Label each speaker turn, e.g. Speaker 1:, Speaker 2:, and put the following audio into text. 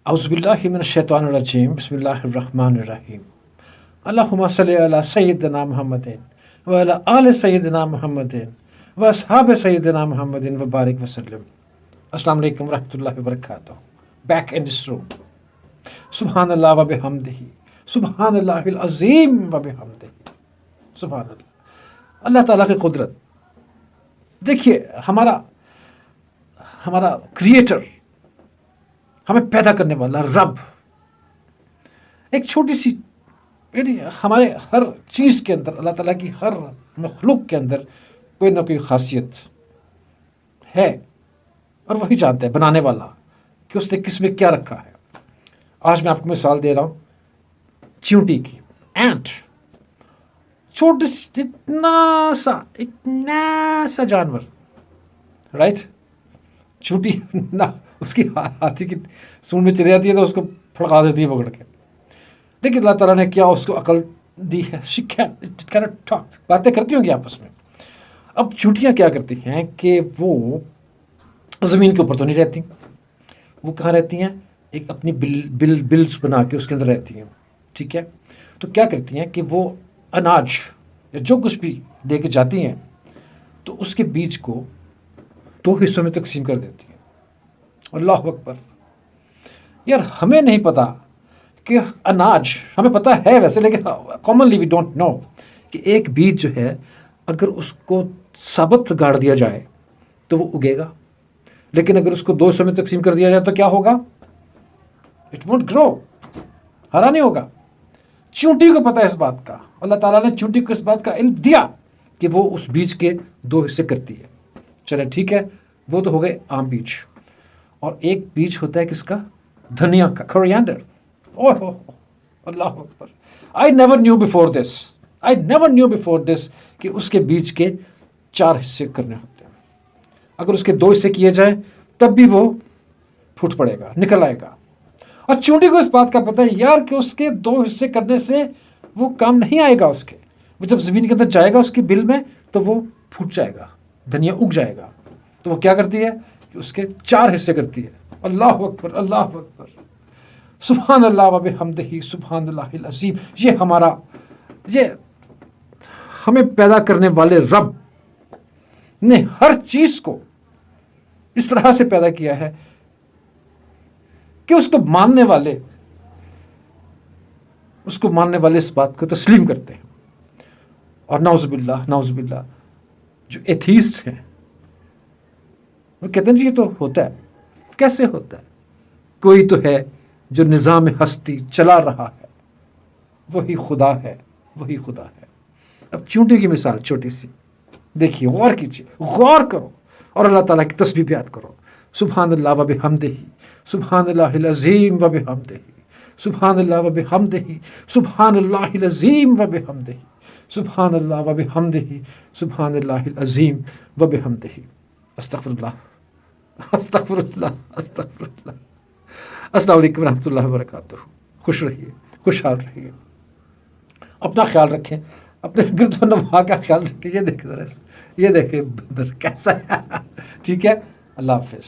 Speaker 1: اعوذ باللہ من الشیطان الرجیم بسم اللہ الرحمن الرحیم اللہم صلی علی سیدنا محمد وعلی آل سیدنا محمد واصحاب سیدنا محمد وبارک وسلم. السلام علیکم ورحمۃ اللہ وبرکاتہ. بیک ان دس روم. سبحان اللہ و بحمدہ، سبحان اللہ العظیم و بحمدہ. سبحان اللہ. اللہ تعالیٰ کی قدرت دیکھیے. ہمارا کریٹر، ہمیں پیدا کرنے والا رب، ایک چھوٹی سی یعنی ہمارے ہر چیز کے اندر، اللہ تعالیٰ کی ہر مخلوق کے اندر کوئی نہ کوئی خاصیت ہے، اور وہی جانتا ہے بنانے والا کہ اس نے کس میں کیا رکھا ہے. آج میں آپ کو مثال دے رہا ہوں چیونٹی کی. اینٹ، چھوٹی سی اتنا سا جانور، رائٹ. چونٹی نہ اس کی ہاتھی کی سونڈ میں چلی جاتی ہے تو اس کو پھڑکا دیتی ہے پکڑ کے. لیکن اللہ تعالیٰ نے کیا اس کو عقل دی ہے. باتیں کرتی ہوں گی آپس میں. اب چونٹیاں کیا کرتی ہیں کہ وہ زمین کے اوپر تو نہیں رہتی. وہ کہاں رہتی ہیں؟ ایک اپنی بلز بنا کے اس کے اندر رہتی ہیں. ٹھیک ہے. تو کیا کرتی ہیں کہ وہ اناج یا جو کچھ بھی لے کے جاتی ہیں تو اس کے بیج کو دو حصوں میں تقسیم کر دیتی ہیں. اللہ اکبر. یار ہمیں نہیں پتا کہ اناج، ہمیں پتا ہے ویسے لیکن کامنلی وی ڈونٹ نو کہ ایک بیج جو ہے اگر اس کو ثابت گاڑ دیا جائے تو وہ اگے گا، لیکن اگر اس کو دو حصوں میں تقسیم کر دیا جائے تو کیا ہوگا؟ اٹ وونٹ گرو، ہرا نہیں ہوگا. چونٹی کو پتا ہے اس بات کا. اللہ تعالیٰ نے چونٹی کو اس بات کا علم دیا کہ وہ اس بیج کے دو حصے کرتی ہے. چلے ٹھیک ہے، وہ تو ہو گئے عام بیج. اور ایک بیج ہوتا ہے کس کا؟ دھنیا کا، کوریانڈر. اوہ ہو اللہ اکبر. I never knew before this کہ اس کے بیج کے 4 حصے کرنے ہوتے ہیں. اگر اس کے 2 حصے کیے جائیں تب بھی وہ پھوٹ پڑے گا، نکل آئے گا. اور چونٹی کو اس بات کا پتہ ہے یار کہ اس کے 2 حصے کرنے سے وہ کام نہیں آئے گا. اس کے وہ جب زمین کے اندر جائے گا اس کی بل میں تو وہ پھوٹ جائے گا، دھنیا اگ جائے گا. تو وہ کیا کرتی ہے کہ اس کے 4 حصے کرتی ہے. اللہ اکبر، اللہ اکبر. سبحان اللہ و بحمدہ، سبحان اللہ العظیم. یہ ہمیں پیدا کرنے والے رب نے ہر چیز کو اس طرح سے پیدا کیا ہے کہ اس کو ماننے والے اس بات کو تسلیم کرتے ہیں. اور نعوذ باللہ جو ایتھیسٹ ہیں وہ کہتے ہیں جی یہ تو ہوتا ہے. کیسے ہوتا ہے؟ کوئی تو ہے جو نظام ہستی چلا رہا ہے، وہی خدا ہے. اب چونٹی کی مثال چھوٹی سی دیکھیے، غور کیجیے، غور کرو اور اللہ تعالیٰ کی تسبیح بیان کرو. سبحان اللہ و بحمدہ، سبحان اللہ العظیم و بحمدہ، سبحان اللہ و بحمدہ، سبحان اللہ العظیم و بحمدہ، سبحان اللہ و بحمدہ، سبحان اللہ العظیم و بحمدہ. استغفر اللہ، استغفر اللہ، استغفر اللہ. السلام علیکم ورحمۃ اللہ وبرکاتہ. خوش رہیے، خوشحال رہیے، اپنا خیال رکھیں، اپنے گرد و نواح کا خیال رکھیں. یہ دیکھیں ذرا، یہ دیکھیں بندر کیسا ہے. ٹھیک ہے، اللہ حافظ.